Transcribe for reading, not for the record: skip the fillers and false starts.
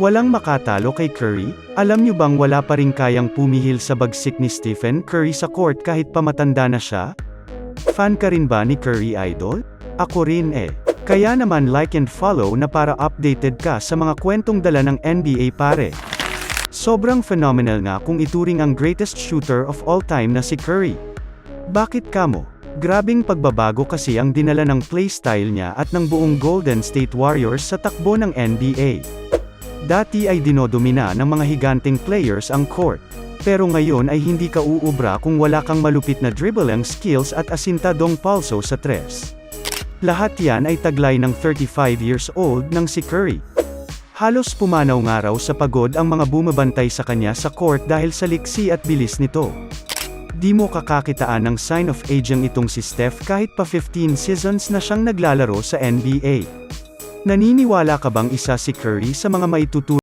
Walang makatalo kay Curry. Alam niyo bang wala pa ring kayang pumihil sa bagsik ni Stephen Curry sa court kahit pamatanda na siya? Fan ka rin ba ni Curry, idol? Ako rin eh. Kaya naman like and follow na para updated ka sa mga kwentong dala ng NBA pare. Sobrang phenomenal nga kung ituring ang greatest shooter of all time na si Curry. Bakit kamo? Grabing pagbabago kasi ang dinala ng playstyle niya at ng buong Golden State Warriors sa takbo ng NBA. Dati ay dinodomina ng mga higanteng players ang court. Pero ngayon ay hindi ka uubra kung wala kang malupit na dribbling skills at asintadong pulso sa tres. Lahat yan ay taglay ng 35 years old ng si Curry. Halos pumanaw nga raw sa pagod ang mga bumabantay sa kanya sa court dahil sa liksi at bilis nito. Di mo kakakitaan ng sign of aging itong si Steph kahit pa 15 seasons na siyang naglalaro sa NBA. Naniniwala ka bang isa si Curry sa mga maituturing